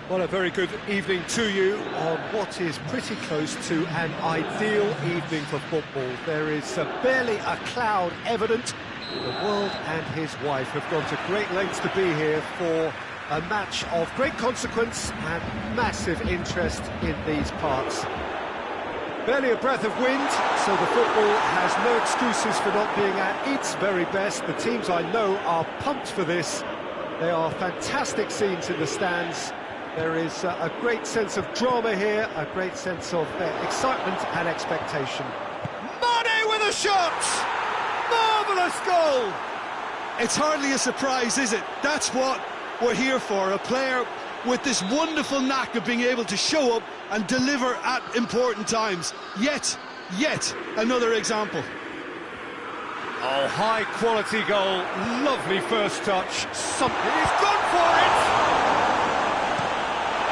Well, a very good evening to you on what is pretty close to an ideal evening for football. There is barely a cloud evident. The world and his wife have gone to great lengths to be here for a match of great consequence and massive interest in these parts. Barely a breath of wind, so the football has no excuses for not being at its very best. The teams I know are pumped for this. There are fantastic scenes in the stands. There is a great sense of drama here, a great sense of excitement and expectation. Mane with a shot! Marvellous goal! It's hardly a surprise, is it? That's what we're here for, a player with this wonderful knack of being able to show up and deliver at important times. Yet another example. Oh, high-quality goal, lovely first touch, something, he's gone for it!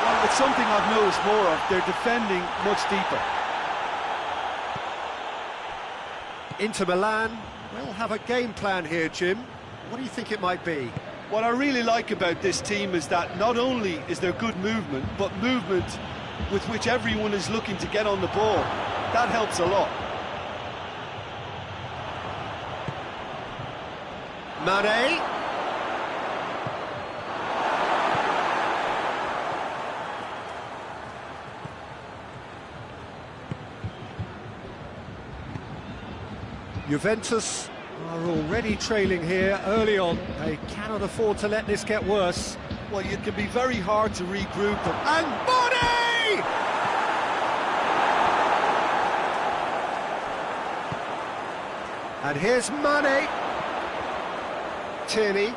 Well, it's something I've noticed more of, they're defending much deeper. Inter Milan will have a game plan here, Jim. What do you think it might be? What I really like about this team is that not only is there good movement, but movement with which everyone is looking to get on the ball. That helps a lot. Mane. Juventus are already trailing here early on. They cannot afford to let this get worse. Well, it can be very hard to regroup them. And Mane! And here's Mane. Tierney.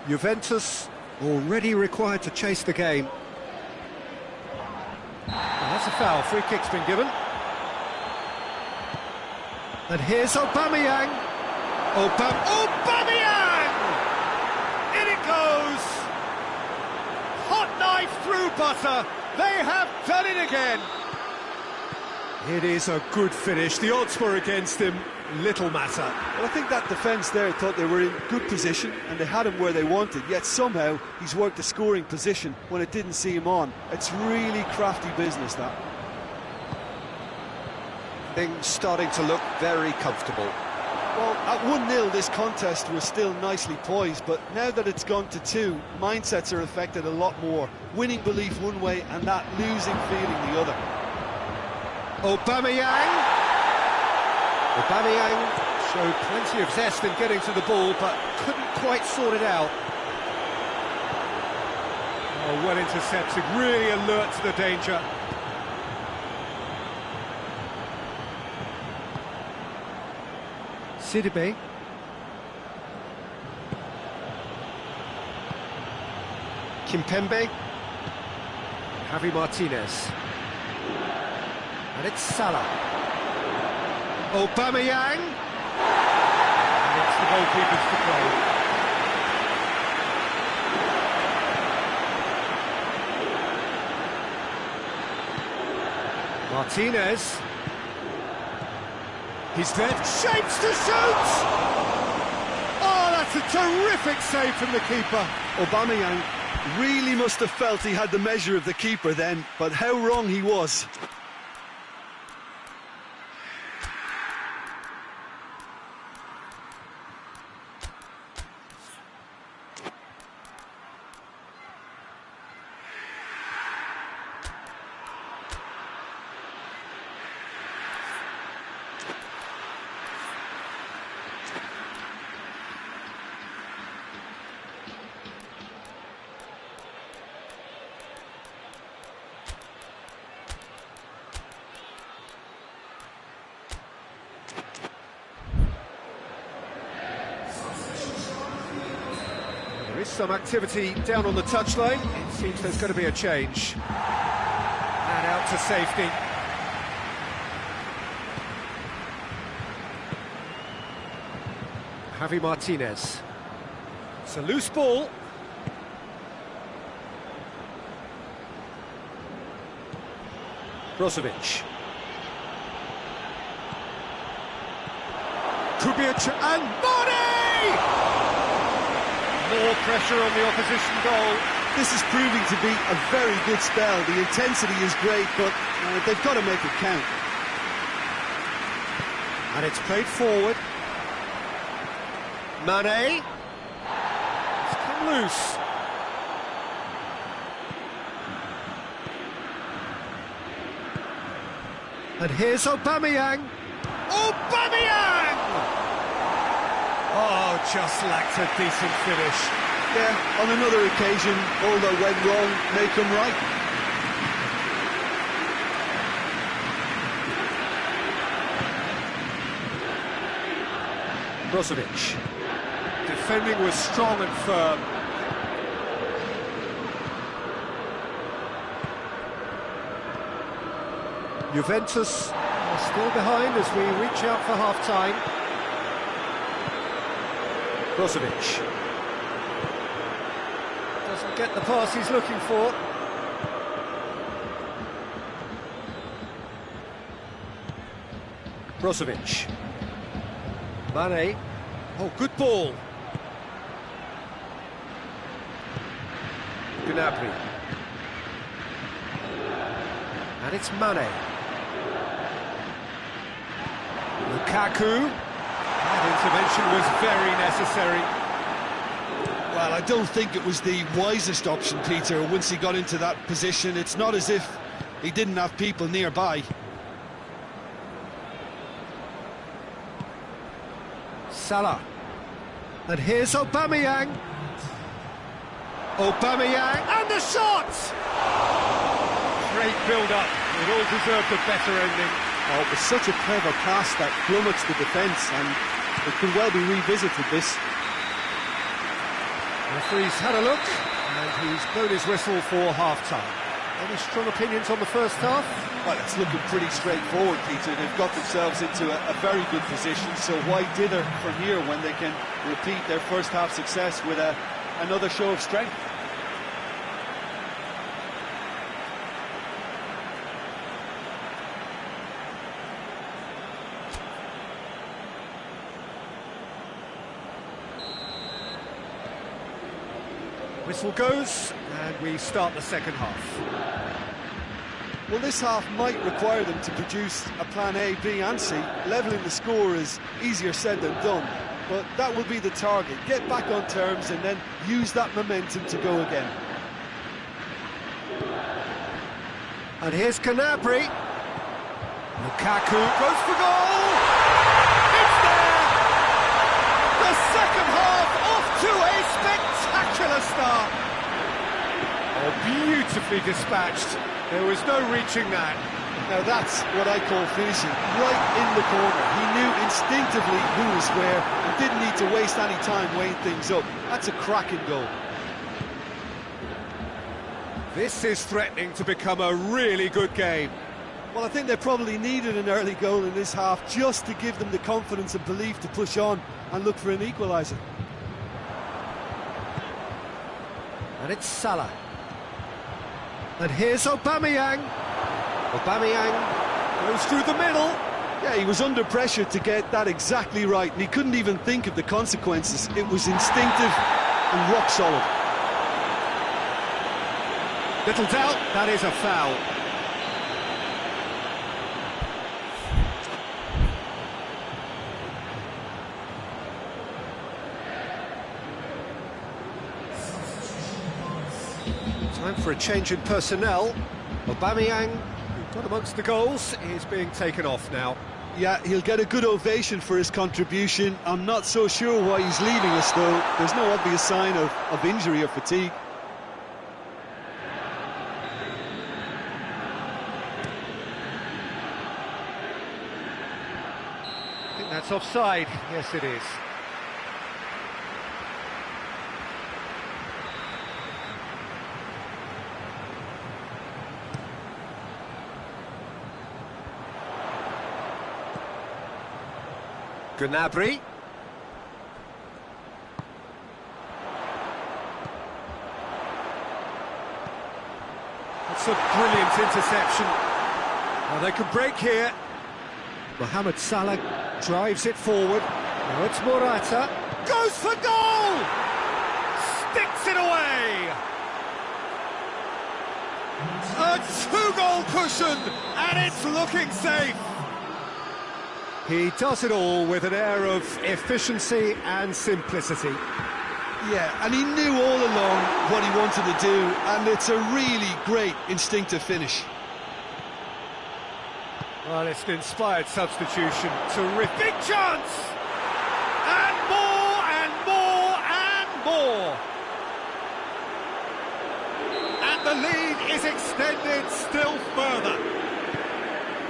Juventus already required to chase the game. Oh, that's a foul. Free kick's been given. And here's Aubameyang. Aubameyang! In it goes! Hot knife through butter. They have done it again. It is a good finish. The odds were against him. Little matter. Well, I think that defence there thought they were in good position and they had him where they wanted, yet somehow he's worked a scoring position when it didn't see him on. It's really crafty business, that. Things starting to look very comfortable. Well, at 1-0 this contest was still nicely poised, but now that it's gone to 2, mindsets are affected a lot more. Winning belief one way and that losing feeling the other. Aubameyang showed plenty of zest in getting to the ball, but couldn't quite sort it out. Oh, well intercepted, really alert to the danger. Sidibe. Kimpembe. Javi Martinez. And it's Salah. Aubameyang. And it's the goalkeepers to play. Martinez. He's there, shapes to shoot! Oh, that's a terrific save from the keeper. Aubameyang really must have felt he had the measure of the keeper then, but how wrong he was. There is some activity down on the touchline. It seems there's going to be a change. And out to safety. Javi Martinez. It's a loose ball. Brozovic. Could be a and Mane! More pressure on the opposition goal. This is proving to be a very good spell. The intensity is great, but they've got to make it count. And it's played forward. Mane. It's come loose. And here's Aubameyang. Aubameyang! Oh, just lacked a decent finish. Yeah, on another occasion, all that went wrong may come right. Brozovic. Defending was strong and firm. Juventus are still behind as we reach out for half-time. Brozovic. Doesn't get the pass he's looking for. Brozovic. Mane. Oh, good ball. Gnabry. And it's Mane. Lukaku. That intervention was very necessary. Well, I don't think it was the wisest option, Peter, once he got into that position. It's not as if he didn't have people nearby. Salah. And here's Aubameyang. Aubameyang, and the shot! Great build-up. It all deserved a better ending. Oh, it was such a clever pass that flummoxed the defence, and it could well be revisited, this. The referee's had a look, and he's blown his whistle for half-time. Any strong opinions on the first half? Well, it's looking pretty straightforward, Peter. They've got themselves into a very good position, so why dither from here when they can repeat their first half success with another show of strength? Whistle goes, and we start the second half. Well, this half might require them to produce a plan A, B and C. Levelling the score is easier said than done, but that will be the target. Get back on terms and then use that momentum to go again. And here's Gnabry. Lukaku goes for goal! It's there! The second half off to a spectacular start! Oh, beautifully dispatched. There was no reaching that. Now that's what I call finishing, right in the corner. He knew instinctively who was where and didn't need to waste any time weighing things up. That's a cracking goal. This is threatening to become a really good game. Well, I think they probably needed an early goal in this half just to give them the confidence and belief to push on and look for an equaliser. And it's Salah. And here's Aubameyang. Aubameyang goes through the middle. Yeah, he was under pressure to get that exactly right, and he couldn't even think of the consequences. It was instinctive and rock solid. Little doubt, that is a foul. Time for a change in personnel. Aubameyang, who got amongst the goals, is being taken off now. Yeah, he'll get a good ovation for his contribution. I'm not so sure why he's leaving us, though. There's no obvious sign of injury or fatigue. I think that's offside. Yes, it is. Gnabry. That's a brilliant interception. Well, they can break here. Mohamed Salah drives it forward. Now it's Morata. Goes for goal! Sticks it away! A two-goal cushion, and it's looking safe. He does it all with an air of efficiency and simplicity. Yeah, and he knew all along what he wanted to do, and it's a really great instinctive finish. Well, it's an inspired substitution. Terrific. Big chance! And more, and more, and more! And the lead is extended still further.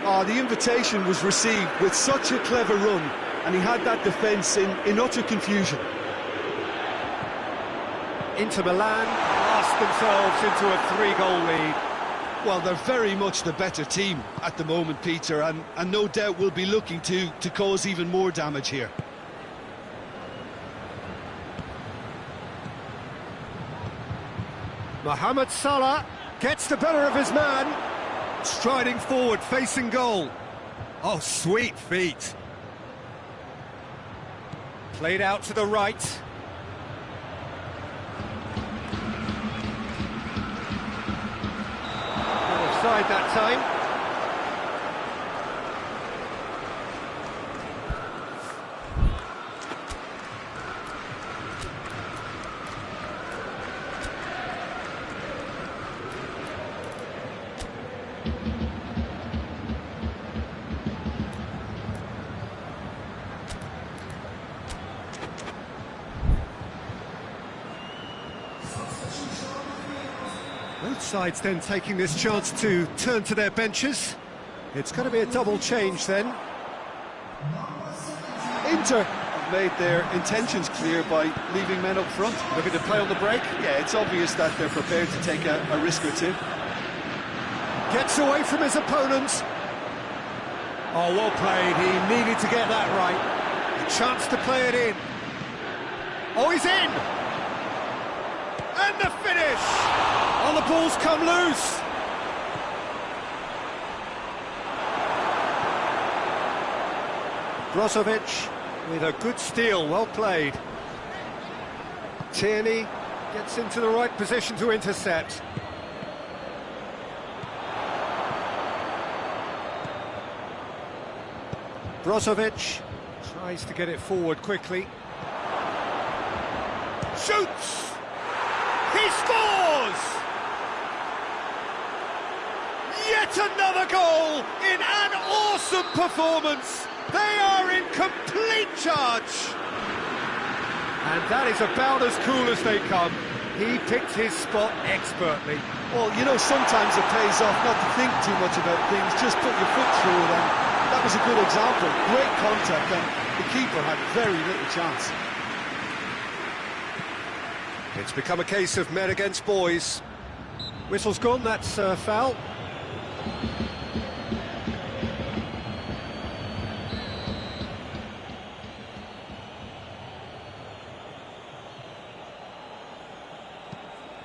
Oh, the invitation was received with such a clever run, and he had that defence in utter confusion. Inter Milan lost themselves into a 3-goal lead. Well, they're very much the better team at the moment, Peter, and no doubt will be looking to cause even more damage here. Mohamed Salah gets the better of his man. Striding forward, facing goal. Oh, sweet feet. Played out to the right. Offside that time. Both sides then taking this chance to turn to their benches. It's going to be a double change then. Inter have made their intentions clear by leaving men up front. Looking to play on the break. Yeah, it's obvious that they're prepared to take a risk or two. Gets away from his opponent. Oh, well played. He needed to get that right. A chance to play it in. Oh, he's in! And the finish! Oh, the ball's come loose! Brozovic with a good steal, well played. Tierney gets into the right position to intercept. Brozovic tries to get it forward quickly. Shoots! He scores! Yet another goal in an awesome performance! They are in complete charge! And that is about as cool as they come. He picked his spot expertly. Well, you know, sometimes it pays off not to think too much about things, just put your foot through it, and that was a good example. Great contact, and the keeper had very little chance. It's become a case of men against boys. Whistle's gone, that's a foul.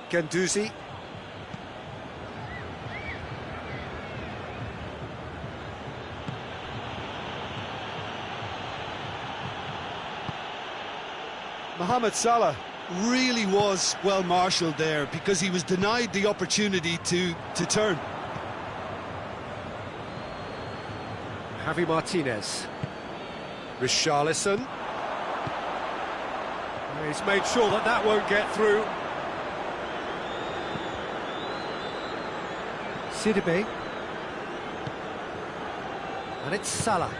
Guendouzi. Mohamed Salah really was well marshalled there because he was denied the opportunity to turn. Javi Martinez. Richarlison. He's made sure that that won't get through. Sidibe. And it's Salah.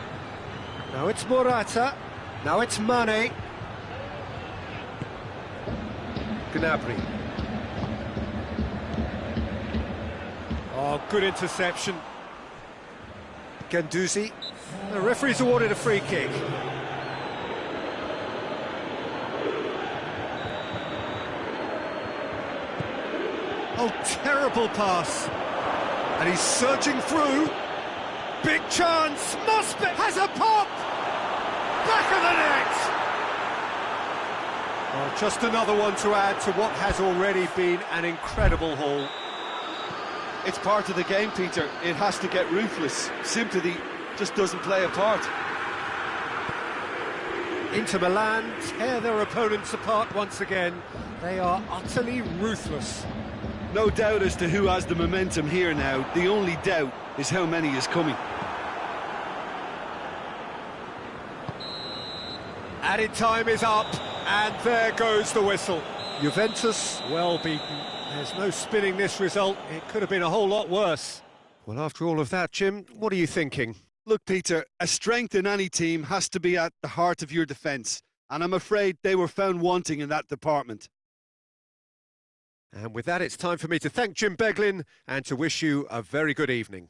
Now it's Morata. Now it's Mane. Gnabry. Oh, good interception. Guendouzi. The referee's awarded a free kick. Oh, terrible pass. And he's surging through. Big chance. Must be. Has a pop. Back of the net. Well, just another one to add to what has already been an incredible haul. It's part of the game, Peter. It has to get ruthless. Sympathy just doesn't play a part. Inter Milan tear their opponents apart once again. They are utterly ruthless. No doubt as to who has the momentum here now. The only doubt is how many is coming. Added time is up, and there goes the whistle. Juventus, well beaten. There's no spinning this result. It could have been a whole lot worse. Well, after all of that, Jim, what are you thinking? Look, Peter, a strength in any team has to be at the heart of your defence, and I'm afraid they were found wanting in that department. And with that, it's time for me to thank Jim Beglin and to wish you a very good evening.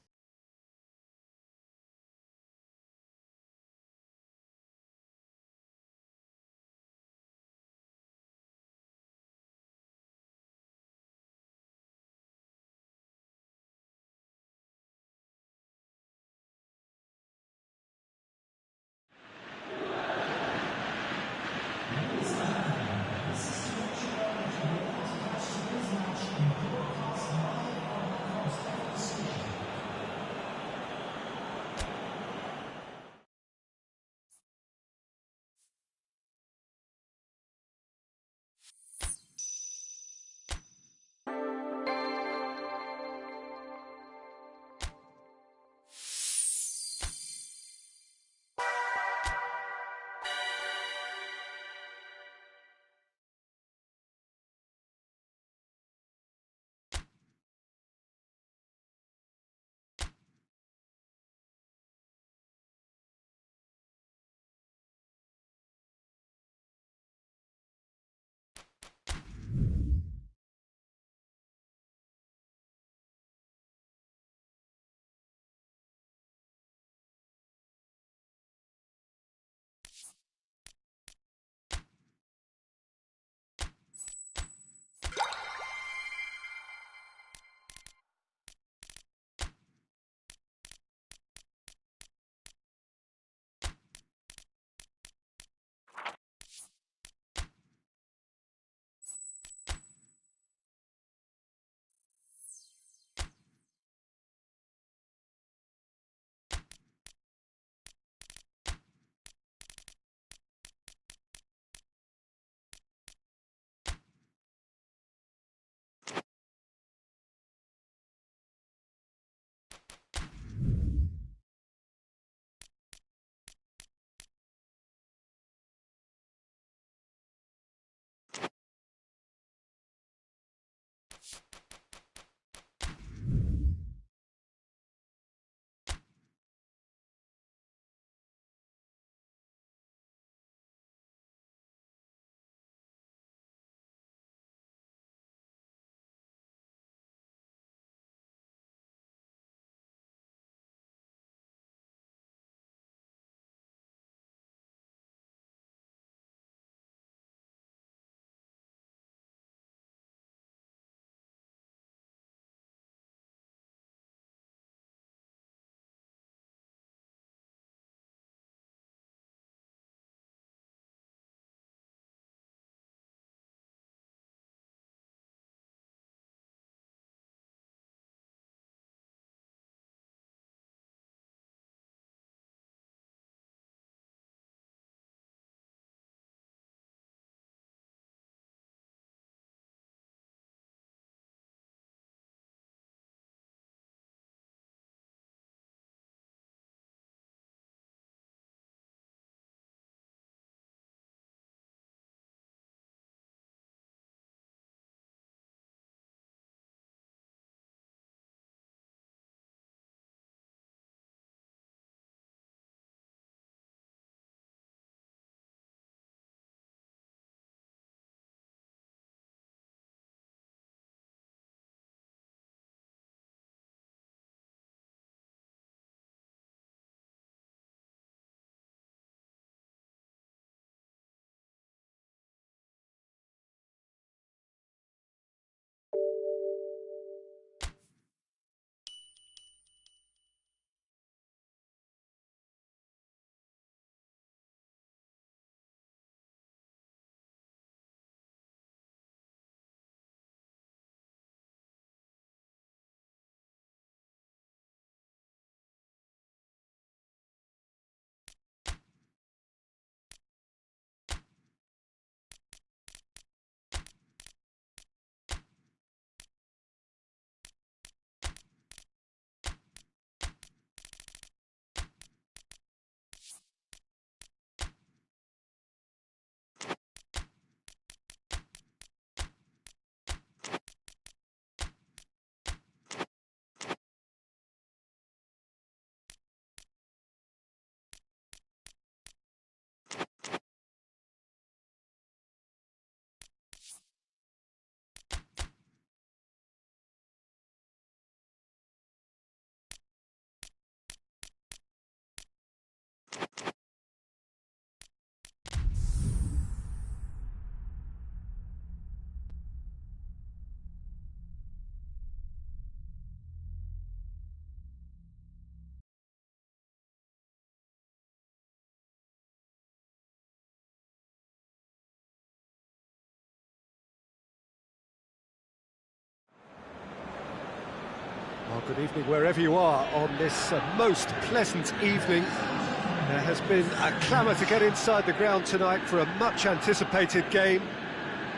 Good evening wherever you are on this most pleasant evening. There has been a clamour to get inside the ground tonight for a much-anticipated game.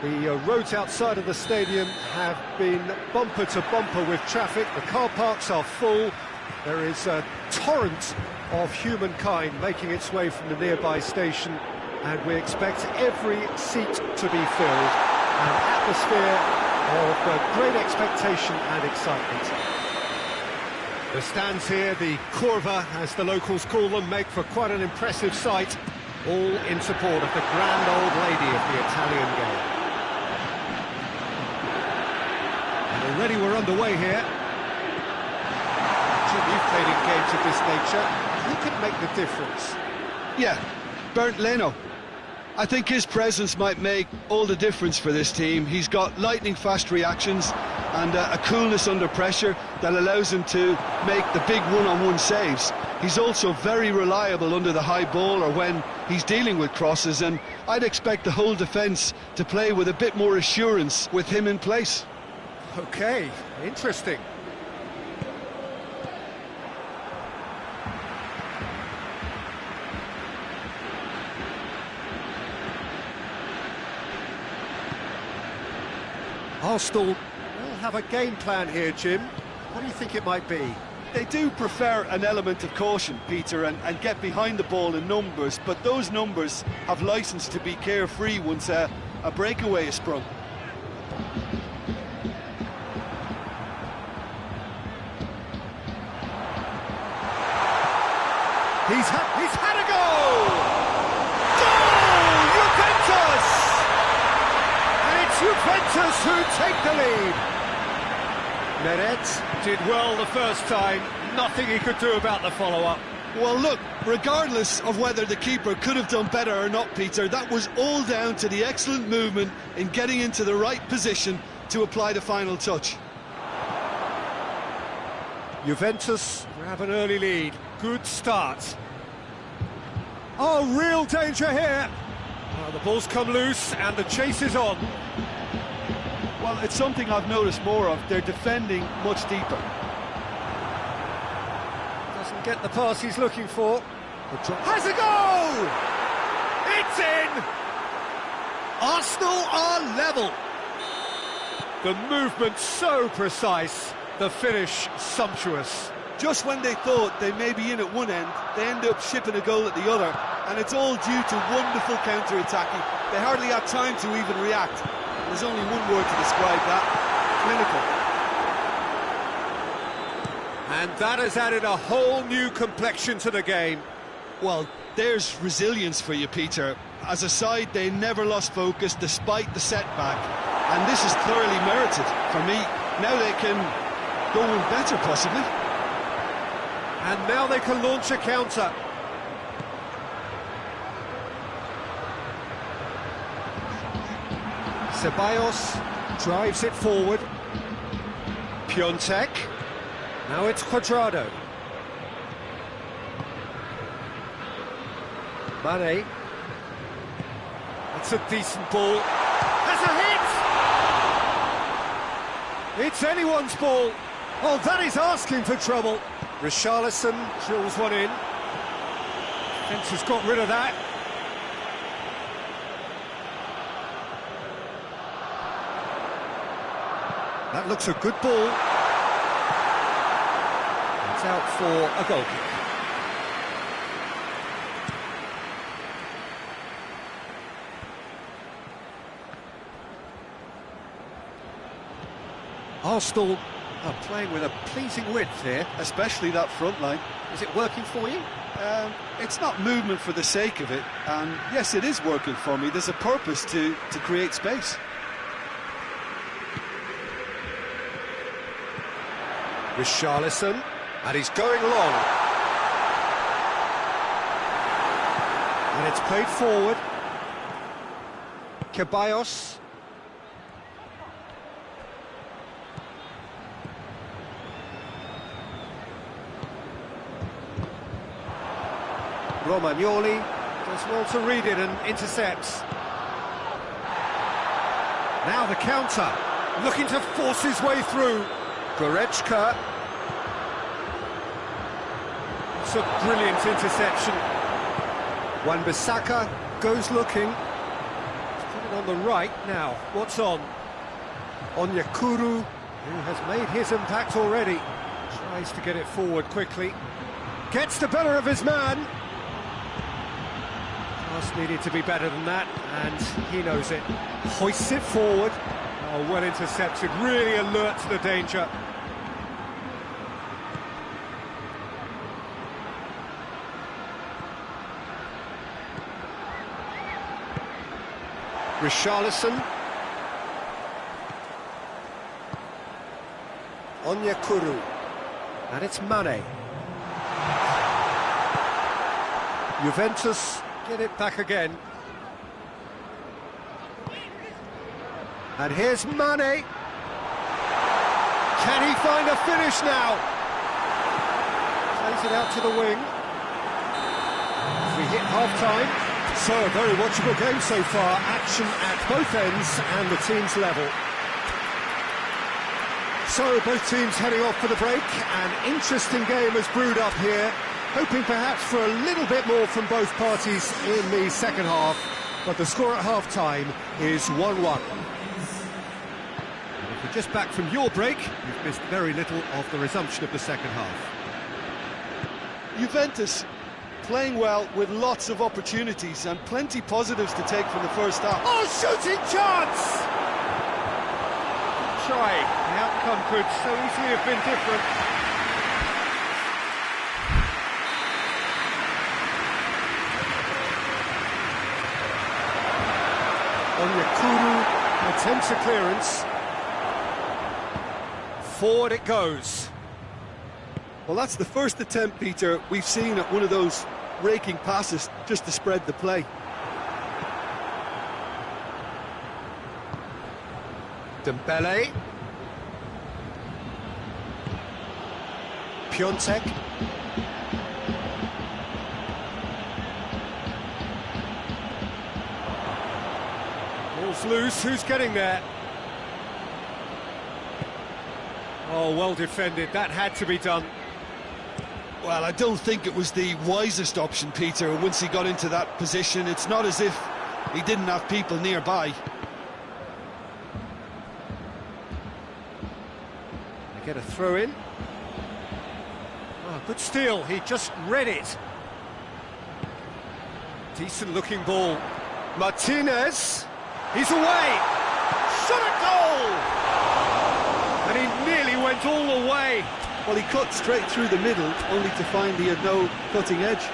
The roads outside of the stadium have been bumper to bumper with traffic. The car parks are full. There is a torrent of humankind making its way from the nearby station, and we expect every seat to be filled. An atmosphere of great expectation and excitement. The stands here, the curva, as the locals call them, make for quite an impressive sight, all in support of the grand old lady of the Italian game. And already we're underway here. Jim, you've played in games of this nature. Who can make the difference? Yeah, Bernd Leno. I think his presence might make all the difference for this team. He's got lightning-fast reactions and a coolness under pressure that allows him to make the big one-on-one saves. He's also very reliable under the high ball or when he's dealing with crosses, and I'd expect the whole defence to play with a bit more assurance with him in place. OK, interesting. Arsenal will have a game plan here, Jim. What do you think it might be? They do prefer an element of caution, Peter, and get behind the ball in numbers, but those numbers have licence to be carefree once a breakaway is sprung. He's had a goal! Goal! Juventus! And it's Juventus who take the lead. Meret did well the first time, nothing he could do about the follow-up. Well, look, regardless of whether the keeper could have done better or not, Peter, that was all down to the excellent movement in getting into the right position to apply the final touch. Juventus have an early lead. Good start. Oh, real danger here. Oh, the ball's come loose and the chase is on. Well, it's something I've noticed more of. They're defending much deeper. Doesn't get the pass he's looking for. Has a goal! It's in! Arsenal are level. The movement so precise, the finish sumptuous. Just when they thought they may be in at one end, they end up shipping a goal at the other, and it's all due to wonderful counter-attacking. They hardly had time to even react. There's only one word to describe that: clinical. And that has added a whole new complexion to the game. Well, there's resilience for you, Peter. As a side, they never lost focus despite the setback, and this is thoroughly merited for me. Now they can go on better, possibly. And now they can launch a counter. Ceballos drives it forward. Piontek. Now it's Cuadrado. Mane. It's a decent ball. Has a hit! It's anyone's ball. Oh, that is asking for trouble. Richarlison drills one in. Fence has got rid of that. That looks a good ball. It's out for a goal kick. Arsenal are playing with a pleasing width here. Especially that front line. Is it working for you? It's not movement for the sake of it, and yes, it is working for me. There's a purpose to create space. Richarlison, and he's going long. And it's played forward. Ceballos. Romagnoli does well to read it and intercepts. Now the counter, looking to force his way through. Goretzka. That's a brilliant interception. Wan-Bissaka goes looking. He's put it on the right now. What's on? Onyekuru, who has made his impact already. Tries to get it forward quickly. Gets the better of his man. Just needed to be better than that, and he knows it. Hoists it forward. Oh, well intercepted, really alert to the danger. Richarlison. Onyekuru. And it's Mane. Juventus get it back again. And here's Mane. Can he find a finish now? Plays it out to the wing. As we hit half-time. So, a very watchable game so far. Action at both ends and the team's level. So, both teams heading off for the break. An interesting game has brewed up here. Hoping perhaps for a little bit more from both parties in the second half. But the score at half-time is 1-1. If you're just back from your break, you've missed very little of the resumption of the second half. Juventus playing well with lots of opportunities and plenty positives to take from the first half. Oh, shooting chance! Try. The outcome could so easily have been different. Onyekuru attempts a clearance. Forward it goes. Well, that's the first attempt, Peter, we've seen at one of those raking passes just to spread the play. Dembele. Piontek. Ball's loose, who's getting there? Oh, well defended, that had to be done. Well, I don't think it was the wisest option, Peter, once he got into that position. It's not as if he didn't have people nearby. They get a throw in. Oh, good steal, he just read it. Decent looking ball. Martinez, he's away. Shot at goal! And he nearly went all the way. Well, he cut straight through the middle, only to find he had no cutting edge.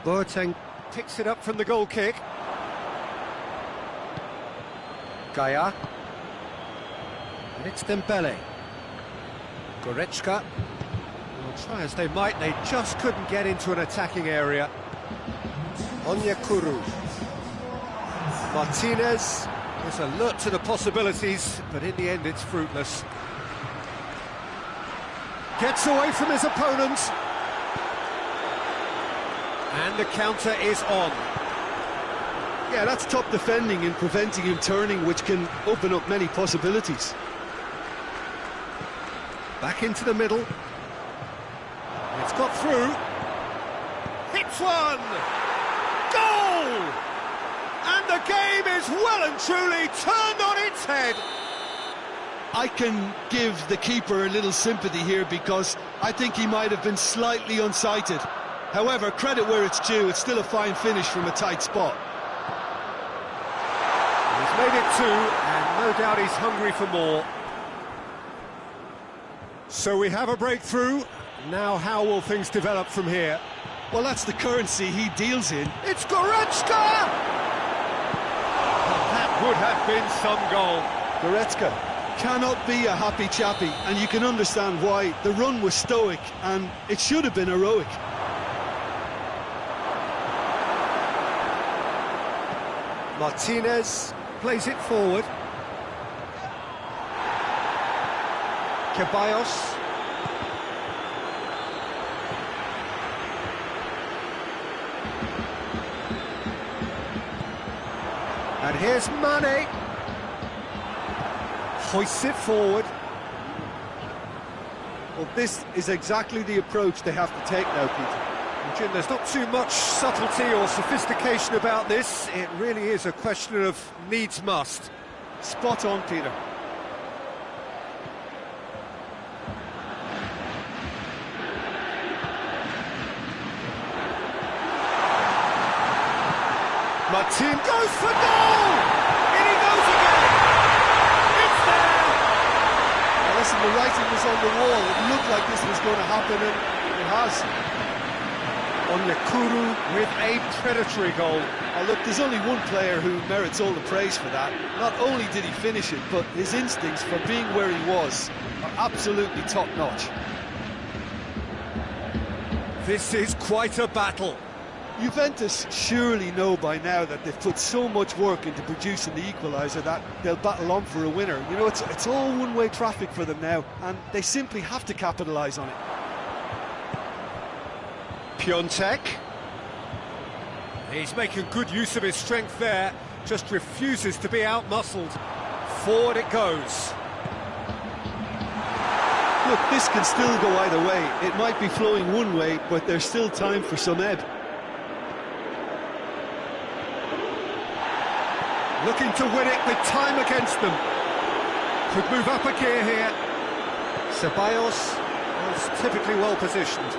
Boateng picks it up from the goal kick. Gaia. And it's Dembele. Goretzka. Well, try as they might, they just couldn't get into an attacking area. Onyekuru. Martinez is alert to the possibilities, but in the end it's fruitless. Gets away from his opponent. And the counter is on. Yeah, that's top defending and preventing him turning, which can open up many possibilities. Back into the middle. It's got through. Hits one! Goal! And the game is well and truly turned on its head. I can give the keeper a little sympathy here because I think he might have been slightly unsighted. However, credit where it's due, it's still a fine finish from a tight spot. He's made it two, and no doubt he's hungry for more. So we have a breakthrough. Now how will things develop from here? Well, that's the currency he deals in. It's Goretzka! That would have been some goal. Goretzka cannot be a happy chappy, and you can understand why. The run was stoic, and it should have been heroic. Martinez plays it forward. Ceballos. And here's Mane. Hoists it forward. Well, this is exactly the approach they have to take now, Peter. Well, Jim, there's not too much subtlety or sophistication about this. It really is a question of needs must. Spot on, Peter. Martin goes for goal! In he goes again! It's there! Now listen, the writing was on the wall. It looked like this was going to happen, and it has. Onyekuru with a predatory goal. Now look, there's only one player who merits all the praise for that. Not only did he finish it, but his instincts for being where he was are absolutely top-notch. This is quite a battle. Juventus surely know by now that they've put so much work into producing the equaliser that they'll battle on for a winner. You know, it's all one-way traffic for them now, and they simply have to capitalise on it. Piontek. He's making good use of his strength there, just refuses to be out-muscled. Forward it goes. Look, this can still go either way. It might be flowing one way, but there's still time for some ebb. Looking to win it with time against them. Could move up a gear here. Ceballos was typically well positioned.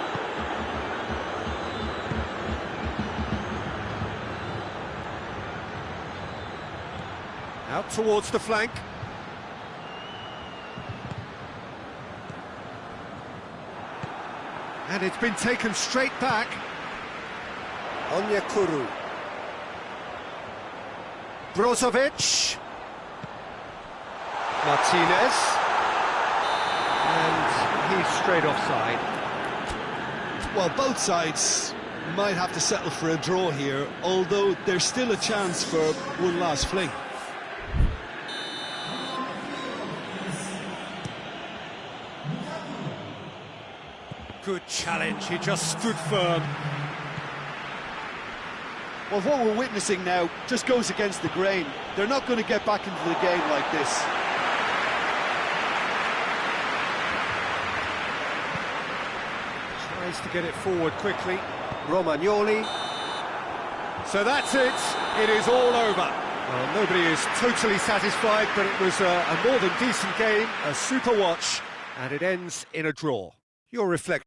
Out towards the flank. And it's been taken straight back. Onyekuru. Brozovic. Martinez. And he's straight offside. Well, both sides might have to settle for a draw here, although there's still a chance for one last fling. Good challenge, he just stood firm. Well, what we're witnessing now just goes against the grain. They're not going to get back into the game like this. Tries to get it forward quickly. Romagnoli. So that's it. It is all over. Well, nobody is totally satisfied, but it was a more than decent game, a super watch, and it ends in a draw. Your reflection.